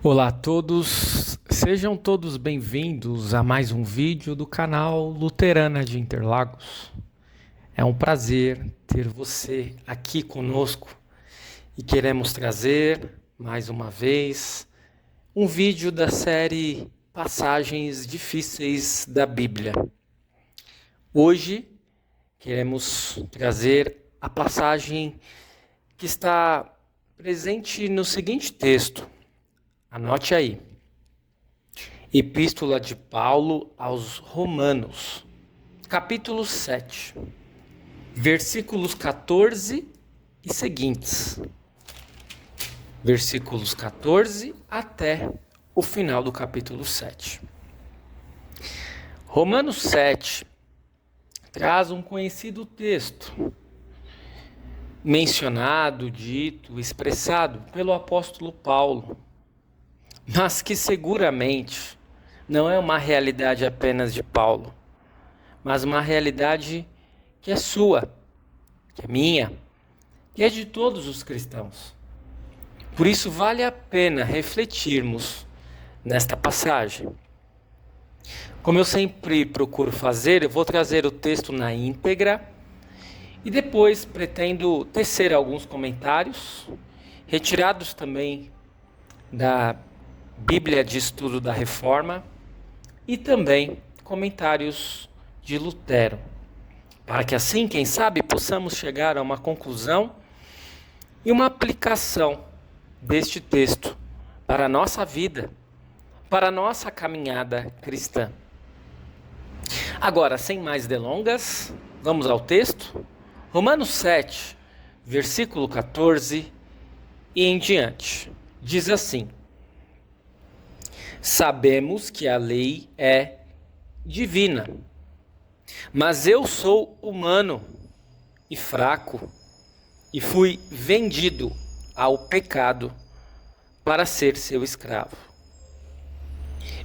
Olá a todos, sejam todos bem-vindos a mais um vídeo do canal Luterana de Interlagos. É um prazer ter você aqui conosco e queremos trazer, mais uma vez, um vídeo da série Passagens Difíceis da Bíblia. Hoje queremos trazer a passagem que está presente no seguinte texto. Anote aí. Epístola de Paulo aos Romanos, capítulo 7, versículos 14 e seguintes. Versículos 14 até o final do capítulo 7. Romanos 7 traz um conhecido texto, mencionado, dito, expressado pelo apóstolo Paulo, mas que seguramente não é uma realidade apenas de Paulo, mas uma realidade que é sua, que é minha, que é de todos os cristãos. Por isso vale a pena refletirmos nesta passagem. Como eu sempre procuro fazer, eu vou trazer o texto na íntegra e depois pretendo tecer alguns comentários, retirados também da Bíblia de Estudo da Reforma e também comentários de Lutero, para que assim, quem sabe, possamos chegar a uma conclusão e uma aplicação deste texto para a nossa vida, para a nossa caminhada cristã. Agora, sem mais delongas, vamos ao texto. Romanos 7, versículo 14 e em diante, diz assim: Sabemos que a lei é divina, mas eu sou humano e fraco e fui vendido ao pecado para ser seu escravo.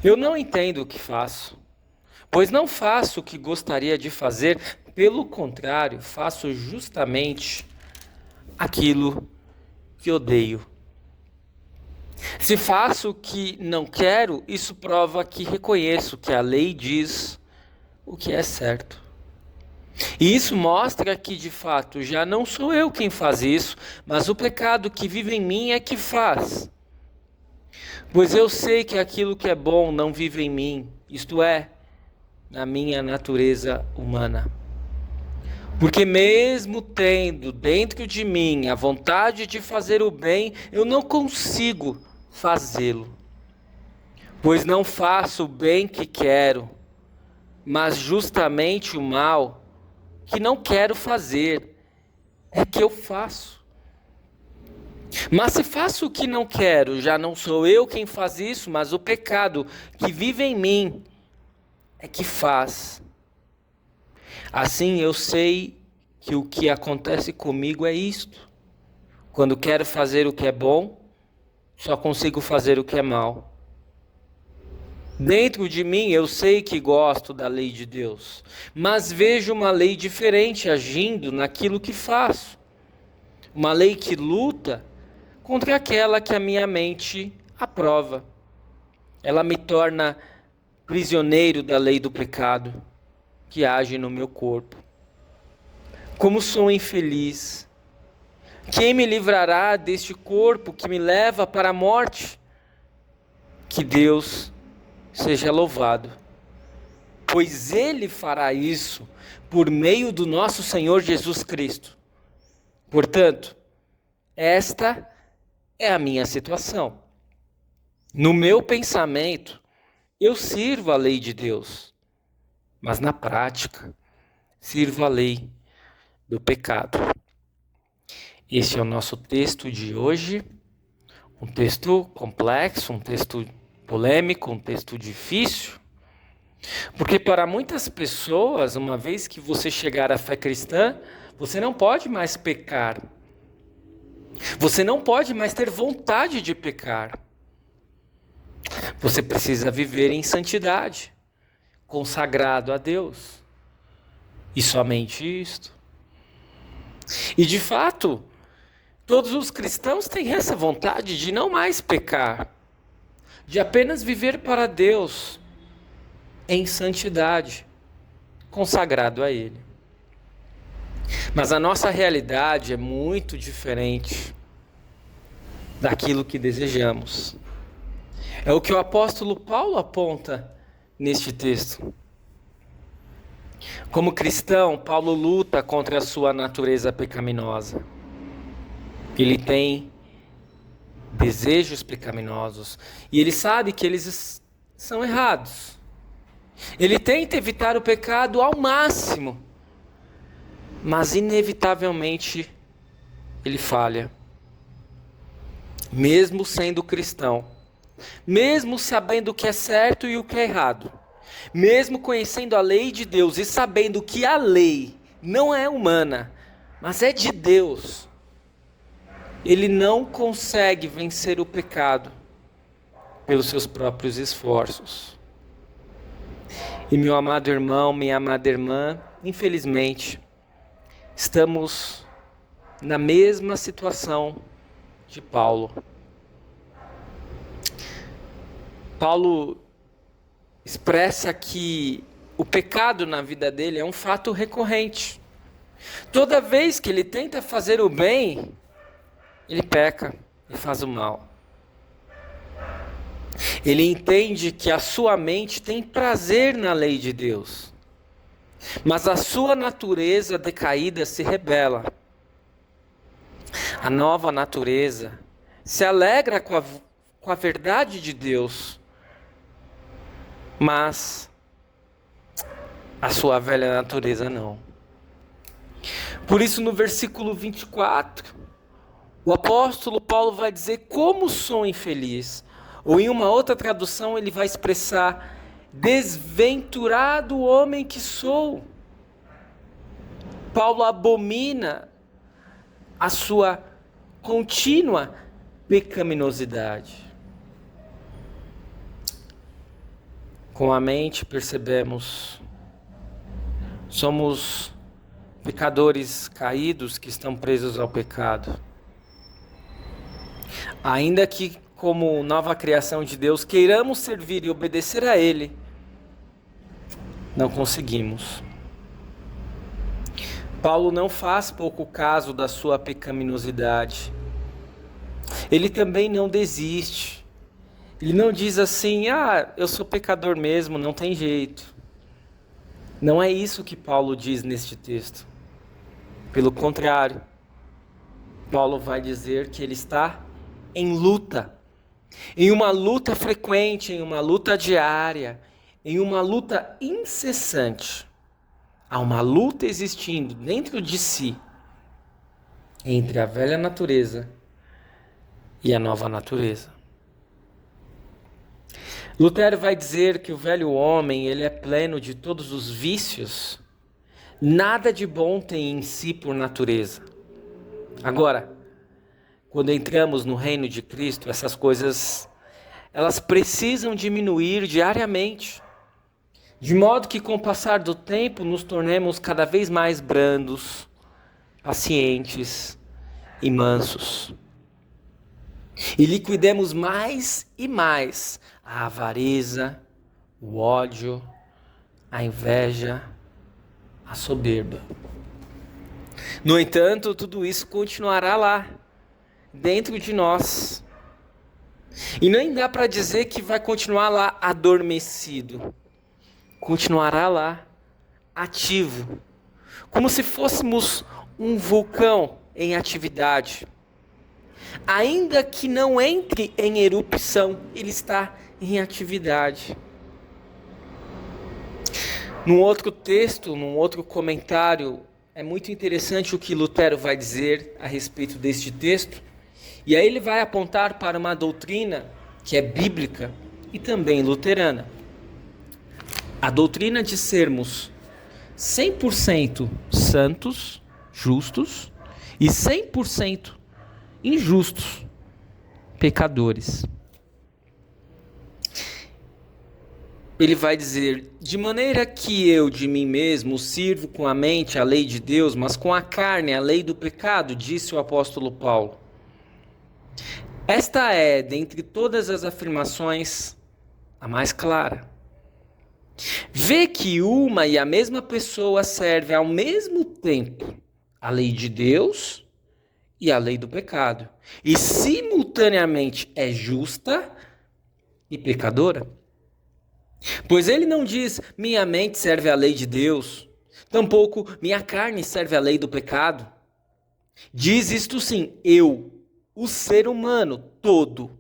Eu não entendo o que faço, pois não faço o que gostaria de fazer, pelo contrário, faço justamente aquilo que odeio. Se faço o que não quero, isso prova que reconheço que a lei diz o que é certo. E isso mostra que, de fato, já não sou eu quem faz isso, mas o pecado que vive em mim é que faz. Pois eu sei que aquilo que é bom não vive em mim, isto é, na minha natureza humana. Porque mesmo tendo dentro de mim a vontade de fazer o bem, eu não consigo fazê-lo. Pois não faço o bem que quero, mas justamente o mal que não quero fazer é que eu faço. Mas se faço o que não quero, já não sou eu quem faz isso, mas o pecado que vive em mim é que faz. Assim eu sei que o que acontece comigo é isto. Quando quero fazer o que é bom, só consigo fazer o que é mal. Dentro de mim eu sei que gosto da lei de Deus, mas vejo uma lei diferente agindo naquilo que faço. Uma lei que luta contra aquela que a minha mente aprova. Ela me torna prisioneiro da lei do pecado que age no meu corpo. Como sou infeliz! Quem me livrará deste corpo que me leva para a morte? Que Deus seja louvado, pois Ele fará isso por meio do nosso Senhor Jesus Cristo. Portanto, esta é a minha situação. No meu pensamento, eu sirvo a lei de Deus, mas na prática, sirvo a lei do pecado. Este é o nosso texto de hoje, um texto complexo, um texto polêmico, um texto difícil, porque para muitas pessoas, uma vez que você chegar à fé cristã, você não pode mais pecar. Você não pode mais ter vontade de pecar. Você precisa viver em santidade, consagrado a Deus. E somente isto. E de fato, todos os cristãos têm essa vontade de não mais pecar, de apenas viver para Deus em santidade, consagrado a Ele. Mas a nossa realidade é muito diferente daquilo que desejamos. É o que o apóstolo Paulo aponta neste texto. Como cristão, Paulo luta contra a sua natureza pecaminosa. Ele tem desejos pecaminosos e ele sabe que eles são errados. Ele tenta evitar o pecado ao máximo, mas inevitavelmente ele falha. Mesmo sendo cristão, mesmo sabendo o que é certo e o que é errado, mesmo conhecendo a lei de Deus e sabendo que a lei não é humana, mas é de Deus, ele não consegue vencer o pecado pelos seus próprios esforços. E meu amado irmão, minha amada irmã, infelizmente, estamos na mesma situação de Paulo. Paulo expressa que o pecado na vida dele é um fato recorrente. Toda vez que ele tenta fazer o bem, ele peca e faz o mal. Ele entende que a sua mente tem prazer na lei de Deus, mas a sua natureza decaída se rebela. A nova natureza se alegra com a verdade de Deus, mas a sua velha natureza não. Por isso, no versículo 24, o apóstolo Paulo vai dizer: como sou infeliz. Ou em uma outra tradução ele vai expressar: desventurado homem que sou. Paulo abomina a sua contínua pecaminosidade. Com a mente percebemos, somos pecadores caídos que estão presos ao pecado. Ainda que, como nova criação de Deus, queiramos servir e obedecer a Ele, não conseguimos. Paulo não faz pouco caso da sua pecaminosidade. Ele também não desiste. Ele não diz assim: eu sou pecador mesmo, não tem jeito. Não é isso que Paulo diz neste texto. Pelo contrário, Paulo vai dizer que ele está em luta. Em uma luta frequente, em uma luta diária, em uma luta incessante. Há uma luta existindo dentro de si entre a velha natureza e a nova natureza. Lutero vai dizer que o velho homem, ele é pleno de todos os vícios. Nada de bom tem em si por natureza. Agora, quando entramos no reino de Cristo, essas coisas, elas precisam diminuir diariamente. De modo que com o passar do tempo nos tornemos cada vez mais brandos, pacientes e mansos. E liquidemos mais e mais a avareza, o ódio, a inveja, a soberba. No entanto, tudo isso continuará lá, dentro de nós. E nem dá para dizer que vai continuar lá adormecido. Continuará lá, ativo, como se fôssemos um vulcão em atividade. Ainda que não entre em erupção, ele está em atividade. Num outro texto, num outro comentário, é muito interessante o que Lutero vai dizer a respeito deste texto. E aí ele vai apontar para uma doutrina que é bíblica e também luterana. A doutrina de sermos 100% santos, justos, e 100% injustos, pecadores. ele vai dizer: de maneira que eu de mim mesmo sirvo com a mente a lei de Deus, mas com a carne a lei do pecado, disse o apóstolo Paulo. Esta é, dentre todas as afirmações, a mais clara. Vê que uma e a mesma pessoa serve ao mesmo tempo a lei de Deus e a lei do pecado, e simultaneamente é justa e pecadora. Pois ele não diz: minha mente serve à lei de Deus, tampouco minha carne serve à lei do pecado. Diz isto sim: eu, o ser humano todo,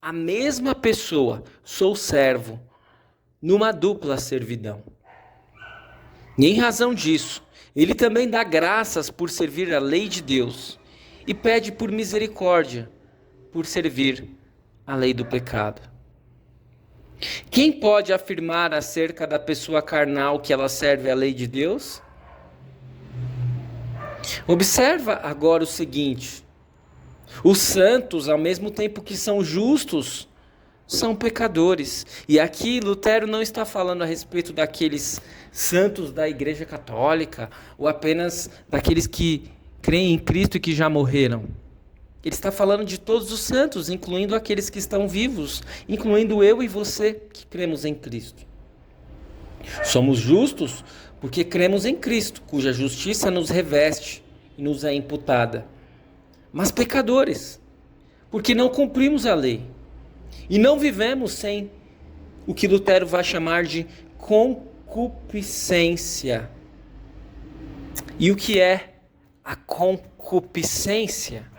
a mesma pessoa, sou servo, numa dupla servidão. E em razão disso, ele também dá graças por servir a lei de Deus e pede por misericórdia por servir a lei do pecado. Quem pode afirmar acerca da pessoa carnal que ela serve à lei de Deus? Observa agora o seguinte: os santos, ao mesmo tempo que são justos, são pecadores. E aqui Lutero não está falando a respeito daqueles santos da Igreja Católica ou apenas daqueles que creem em Cristo e que já morreram. Ele está falando de todos os santos, incluindo aqueles que estão vivos, incluindo eu e você que cremos em Cristo. Somos justos porque cremos em Cristo, cuja justiça nos reveste e nos é imputada. Mas pecadores, porque não cumprimos a lei e não vivemos sem o que Lutero vai chamar de concupiscência. E o que é a concupiscência?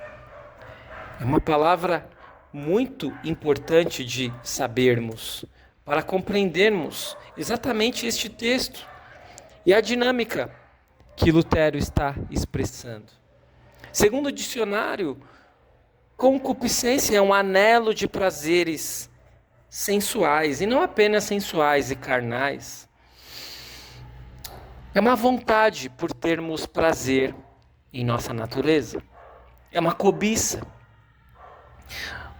É uma palavra muito importante de sabermos, para compreendermos exatamente este texto e a dinâmica que Lutero está expressando. Segundo o dicionário, concupiscência é um anelo de prazeres sensuais, e não apenas sensuais e carnais. É uma vontade por termos prazer em nossa natureza. É uma cobiça.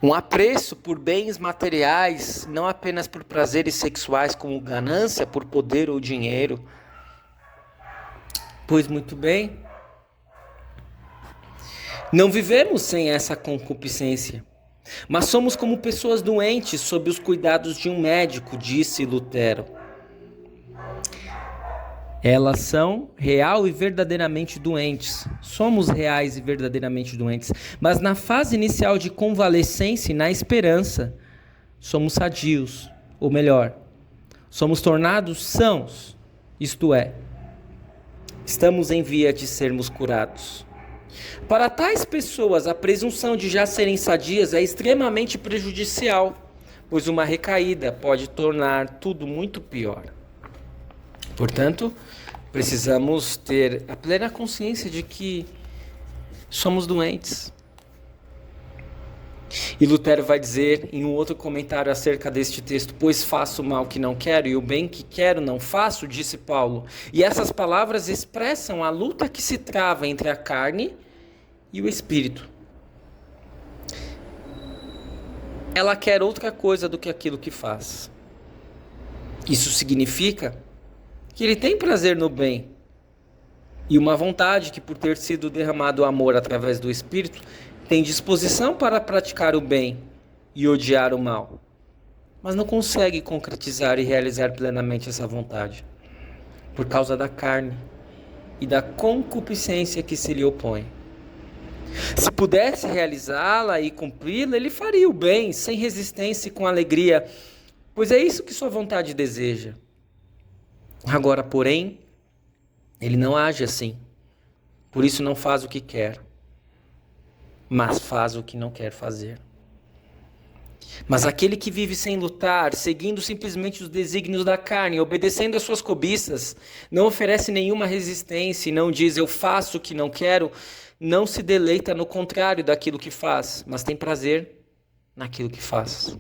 Um apreço por bens materiais, não apenas por prazeres sexuais como ganância por poder ou dinheiro. Pois muito bem, não vivemos sem essa concupiscência, mas somos como pessoas doentes sob os cuidados de um médico, disse Lutero. Elas são real e verdadeiramente doentes. Somos reais e verdadeiramente doentes. Mas na fase inicial de convalescência e na esperança, somos sadios. Ou melhor, somos tornados sãos. Isto é, estamos em via de sermos curados. Para tais pessoas, a presunção de já serem sadias é extremamente prejudicial, pois uma recaída pode tornar tudo muito pior. Portanto, precisamos ter a plena consciência de que somos doentes. E Lutero vai dizer em um outro comentário acerca deste texto: pois faço o mal que não quero e o bem que quero não faço, disse Paulo. E essas palavras expressam a luta que se trava entre a carne e o espírito. Ela quer outra coisa do que aquilo que faz. Isso significa que ele tem prazer no bem e uma vontade que, por ter sido derramado o amor através do Espírito, tem disposição para praticar o bem e odiar o mal, mas não consegue concretizar e realizar plenamente essa vontade, por causa da carne e da concupiscência que se lhe opõe. Se pudesse realizá-la e cumpri-la, ele faria o bem, sem resistência e com alegria, pois é isso que sua vontade deseja. Agora, porém, ele não age assim. Por isso não faz o que quer, mas faz o que não quer fazer. Mas aquele que vive sem lutar, seguindo simplesmente os desígnios da carne, obedecendo às suas cobiças, não oferece nenhuma resistência e não diz: eu faço o que não quero, não se deleita no contrário daquilo que faz, mas tem prazer naquilo que faz.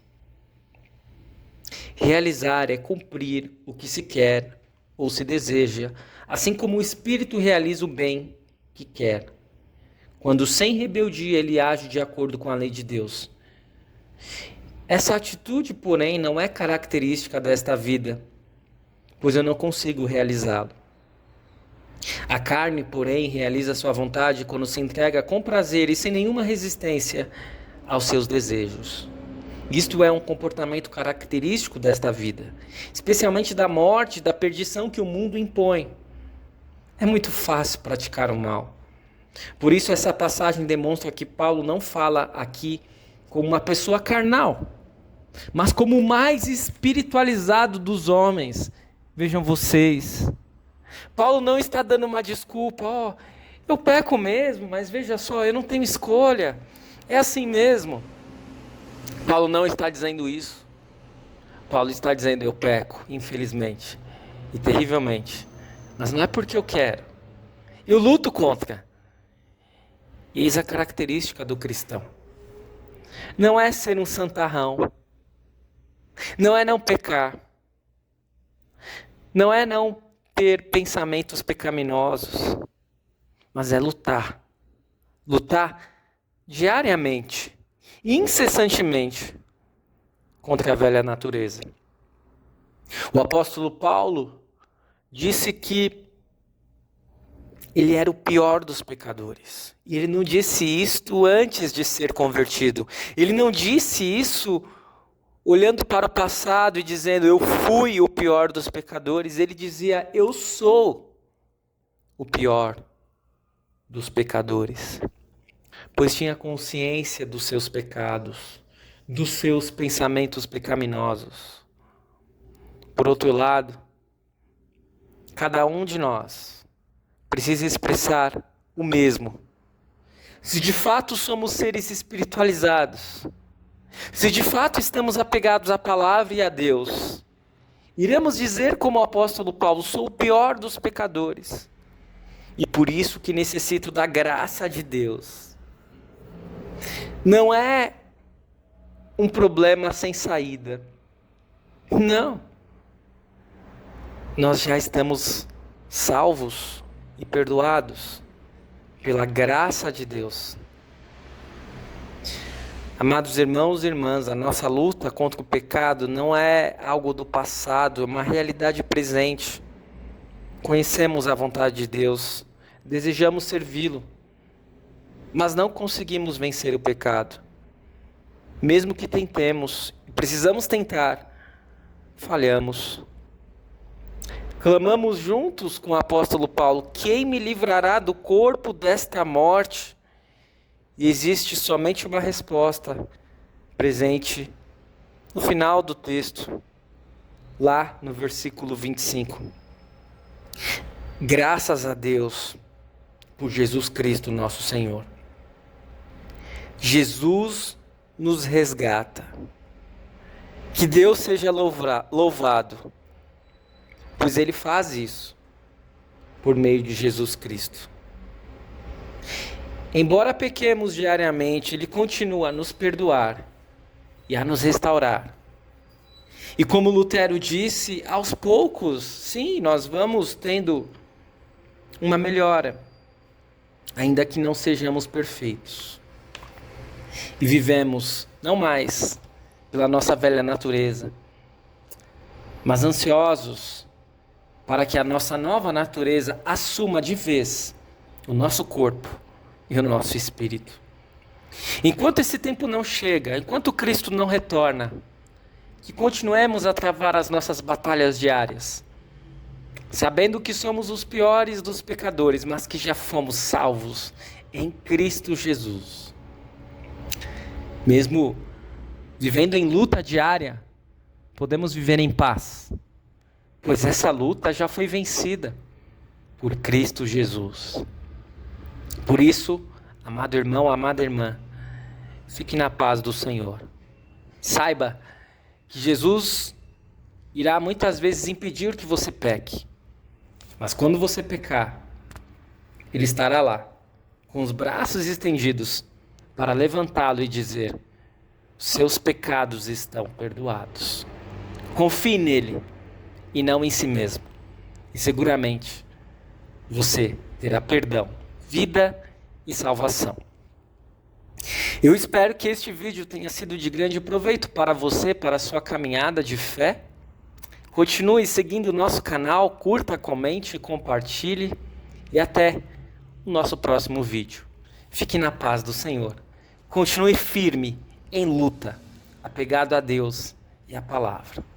Realizar é cumprir o que se quer ou se deseja, assim como o Espírito realiza o bem que quer, quando sem rebeldia ele age de acordo com a lei de Deus. Essa atitude, porém, não é característica desta vida, pois eu não consigo realizá-lo. A carne, porém, realiza sua vontade quando se entrega com prazer e sem nenhuma resistência aos seus desejos. Isto é um comportamento característico desta vida, especialmente da morte e da perdição que o mundo impõe. É muito fácil praticar o mal. Por isso essa passagem demonstra que Paulo não fala aqui como uma pessoa carnal, mas como o mais espiritualizado dos homens. Vejam vocês, Paulo não está dando uma desculpa, eu peco mesmo, mas veja só, eu não tenho escolha, é assim mesmo. Paulo não está dizendo isso. Paulo está dizendo, eu peco, infelizmente, e terrivelmente, mas não é porque eu quero, eu luto contra. E eis a característica do cristão. Não é ser um santarrão, não é não pecar, não é não ter pensamentos pecaminosos, mas é lutar. Lutar diariamente, incessantemente, contra a velha natureza. O apóstolo Paulo disse que ele era o pior dos pecadores. E ele não disse isto antes de ser convertido. Ele não disse isso olhando para o passado e dizendo, eu fui o pior dos pecadores. Ele dizia, eu sou o pior dos pecadores. Pois tinha consciência dos seus pecados, dos seus pensamentos pecaminosos. Por outro lado, cada um de nós precisa expressar o mesmo. Se de fato somos seres espiritualizados, se de fato estamos apegados à palavra e a Deus, iremos dizer como o apóstolo Paulo, sou o pior dos pecadores. E por isso que necessito da graça de Deus. Não é um problema sem saída. Não. Nós já estamos salvos e perdoados pela graça de Deus. Amados irmãos e irmãs, a nossa luta contra o pecado não é algo do passado, é uma realidade presente. Conhecemos a vontade de Deus, desejamos servi-lo, mas não conseguimos vencer o pecado. Mesmo que tentemos, precisamos tentar, falhamos. Clamamos juntos com o apóstolo Paulo, quem me livrará do corpo desta morte? E existe somente uma resposta presente no final do texto, lá no versículo 25. Graças a Deus por Jesus Cristo, nosso Senhor. Jesus nos resgata. Que Deus seja louvado, pois Ele faz isso por meio de Jesus Cristo. Embora pequemos diariamente, Ele continua a nos perdoar e a nos restaurar. E como Lutero disse, aos poucos, sim, nós vamos tendo uma melhora, ainda que não sejamos perfeitos. E vivemos não mais pela nossa velha natureza, mas ansiosos para que a nossa nova natureza assuma de vez o nosso corpo e o nosso espírito. Enquanto esse tempo não chega, enquanto Cristo não retorna, que continuemos a travar as nossas batalhas diárias, sabendo que somos os piores dos pecadores, mas que já fomos salvos em Cristo Jesus. Mesmo vivendo em luta diária, podemos viver em paz, pois essa luta já foi vencida por Cristo Jesus. Por isso, amado irmão, amada irmã, fique na paz do Senhor. Saiba que Jesus irá muitas vezes impedir que você peque. Mas quando você pecar, Ele estará lá, com os braços estendidos, para levantá-lo e dizer, seus pecados estão perdoados. Confie nele e não em si mesmo. E seguramente você terá perdão, vida e salvação. Eu espero que este vídeo tenha sido de grande proveito para você, para a sua caminhada de fé. Continue seguindo o nosso canal, curta, comente, compartilhe e até o nosso próximo vídeo. Fique na paz do Senhor. Continue firme, em luta, apegado a Deus e à palavra.